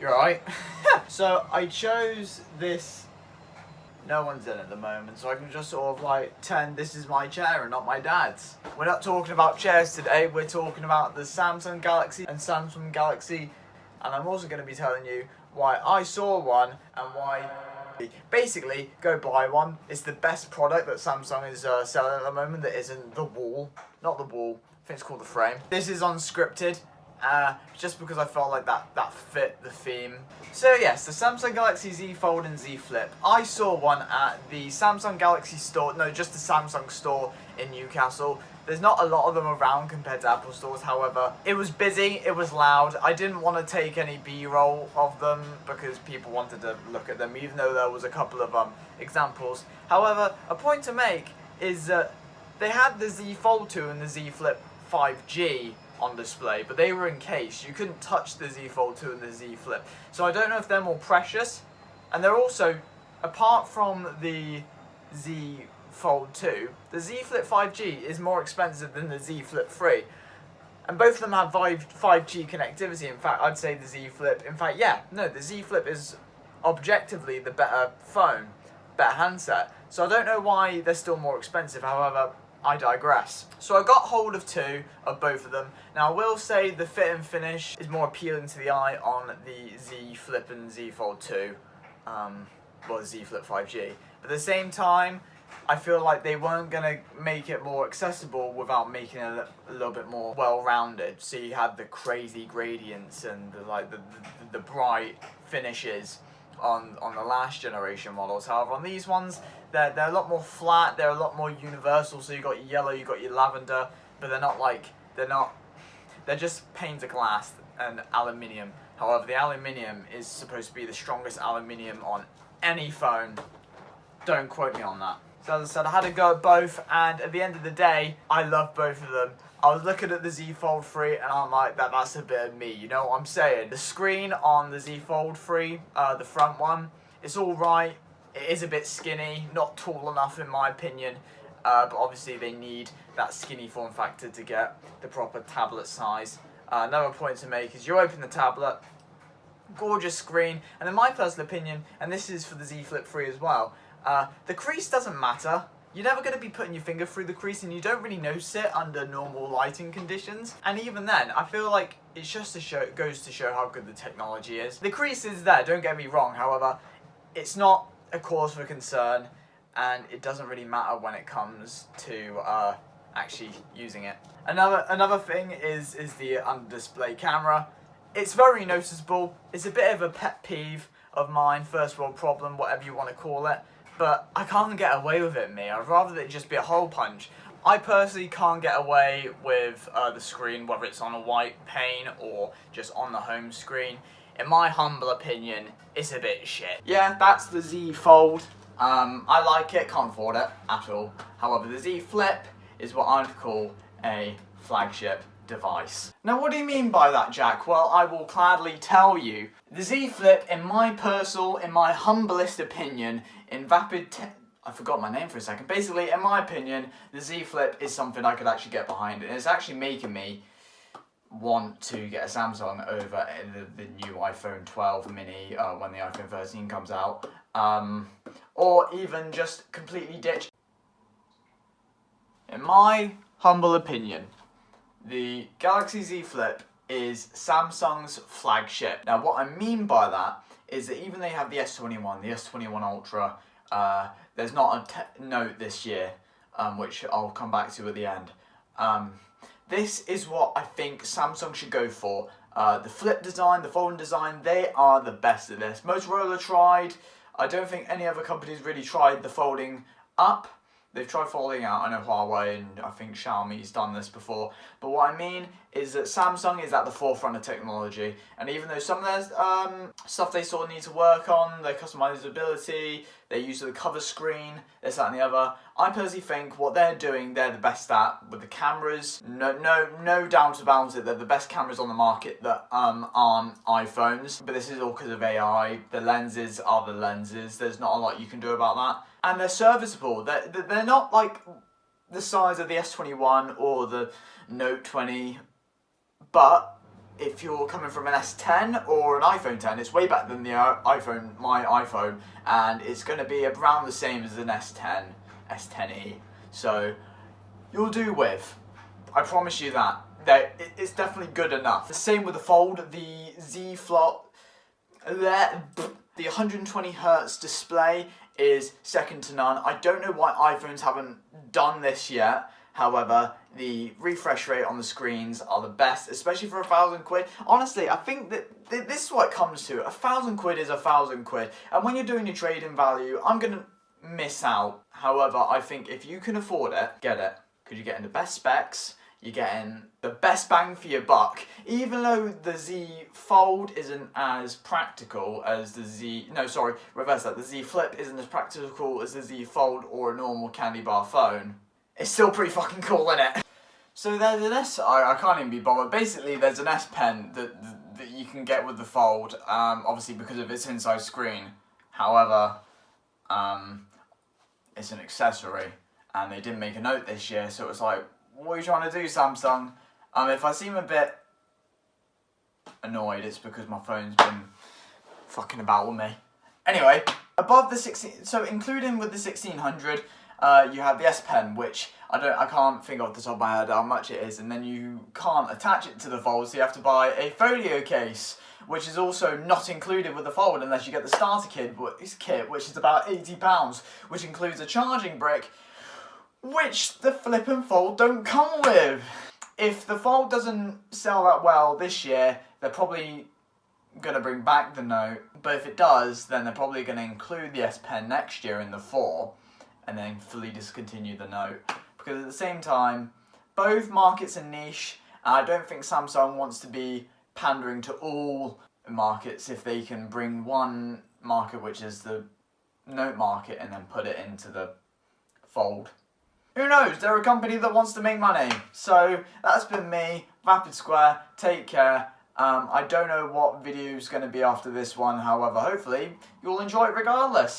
You're right. So I chose this. No one's in at the moment, so I can just sort of like pretend this is my chair and not my dad's. We're not talking about chairs today, we're talking about the Samsung Galaxy and Samsung Galaxy, and I'm also going to be telling you why I saw one and why. Basically, go buy one. It's the best product that Samsung is selling at the moment that isn't the wall. Not the wall, I think it's called the frame. This is unscripted. Just because I felt like that fit the theme. So yes, the Samsung Galaxy Z Fold and Z Flip. I saw one at the Samsung Galaxy store, no, just the Samsung store in Newcastle. There's not a lot of them around compared to Apple stores, however. It was busy, it was loud. I didn't want to take any B-roll of them because people wanted to look at them, even though there was a couple of examples. However, a point to make is that they had the Z Fold 2 and the Z Flip 5G on display, but they were encased. You couldn't touch the Z Fold 2 and the Z Flip. So I don't know if they're more precious. And they're also, apart from the Z Fold 2, the Z Flip 5G is more expensive than the Z Flip 3. And both of them have 5G connectivity. In fact, I'd say the Z Flip, the Z Flip is objectively the better phone, better handset. So I don't know why they're still more expensive. However, I digress. So I got hold of two of both of them. Now I will say the fit and finish is more appealing to the eye on the Z Flip and Z Fold 2, the Z Flip 5G. But at the same time, I feel like they weren't going to make it more accessible without making it a little bit more well-rounded. So you had the crazy gradients and the bright finishes on the last generation models. However, on these ones, they're a lot more flat, they're a lot more universal. So you got your yellow, you got your lavender, but they're just panes of glass and aluminium. However, the aluminium is supposed to be the strongest aluminium on any phone. Don't quote me on that. So as I said, I had to go at both, and at the end of the day, I love both of them. I was looking at the Z Fold 3 and I'm like, that's a bit of me, you know what I'm saying? The screen on the Z Fold 3, the front one, it's alright. It is a bit skinny, not tall enough in my opinion, but obviously they need that skinny form factor to get the proper tablet size. Another point to make is you open the tablet, gorgeous screen, and in my personal opinion, and this is for the Z Flip 3 as well, the crease doesn't matter. You're never going to be putting your finger through the crease and you don't really notice it under normal lighting conditions. And even then, I feel like it goes to show how good the technology is. The crease is there, don't get me wrong, however, it's not a cause for concern and it doesn't really matter when it comes to actually using it. Another thing is the under-display camera. It's very noticeable. It's a bit of a pet peeve of mine, first world problem, whatever you want to call it. But I can't get away with it, me. I'd rather it just be a hole punch. I personally can't get away with the screen, whether it's on a white pane or just on the home screen. In my humble opinion, it's a bit shit. Yeah, that's the Z Fold. I like it, can't afford it at all. However, the Z Flip is what I'd call a flagship device. Now, what do you mean by that, Jack? Well, I will gladly tell you. The Z Flip, in my humblest opinion, in Vapid, I forgot my name for a second. Basically, in my opinion, the Z Flip is something I could actually get behind. And it's actually making me want to get a Samsung over the new iPhone 12 mini when the iPhone 13 comes out. Or even just completely ditch. In my humble opinion, the Galaxy Z Flip is Samsung's flagship. Now, what I mean by that is that even they have the S21, the S21 Ultra, there's not a Note this year, which I'll come back to at the end. This is what I think Samsung should go for. The flip design, the folding design, they are the best at this. Motorola tried. I don't think any other companies really tried the folding up. They've tried folding out. I know Huawei and I think Xiaomi's done this before. But what I mean is that Samsung is at the forefront of technology. And even though some of their stuff they sort of need to work on, their customizability, their use of the cover screen, this, that and the other, I personally think what they're doing, they're the best at with the cameras. No doubt about it, they're the best cameras on the market that aren't iPhones. But this is all because of AI. The lenses are the lenses. There's not a lot you can do about that. And they're serviceable. They're not like the size of the S21 or the Note 20, but if you're coming from an S10 or an iPhone 10, it's way better than the my iPhone, and it's going to be around the same as an S10, S10e. So you'll do with. I promise you that. It's definitely good enough. The same with the Fold, the Z Flop, the 120 Hz display is second to none. I don't know why iPhones haven't done this yet. However, the refresh rate on the screens are the best, especially for £1,000. Honestly, I think that this is what it comes to. £1,000 is £1,000, and when you're doing your trade-in value, I'm gonna miss out. However, I think if you can afford it, get it, because you're getting the best specs. You're getting the best bang for your buck. Even though the Z Fold isn't as practical as the reverse that. The Z Flip isn't as practical as the Z Fold or a normal candy bar phone. It's still pretty fucking cool, innit? So there's an I can't even be bothered. Basically, there's an S Pen that you can get with the Fold, obviously because of its inside screen. However, it's an accessory, and they didn't make a note this year, so it's like, what are you trying to do, Samsung? If I seem a bit annoyed, it's because my phone's been fucking about with me. Anyway, above the 16, so including with the 1600, you have the S Pen, which I can't think off the top of my head how much it is, and then you can't attach it to the Fold, so you have to buy a folio case, which is also not included with the Fold unless you get the starter kit, which is about £80, which includes a charging brick, which the Flip and Fold don't come with. If the Fold doesn't sell that well this year, they're probably going to bring back the Note, but if it does, then they're probably going to include the S Pen next year in the 4, and then fully discontinue the Note. Because at the same time, both markets are niche, and I don't think Samsung wants to be pandering to all markets if they can bring one market, which is the Note market, and then put it into the Fold. Who knows? They're a company that wants to make money. So that's been me, Vapid Square. Take care. I don't know what video is going to be after this one. However, hopefully you'll enjoy it regardless.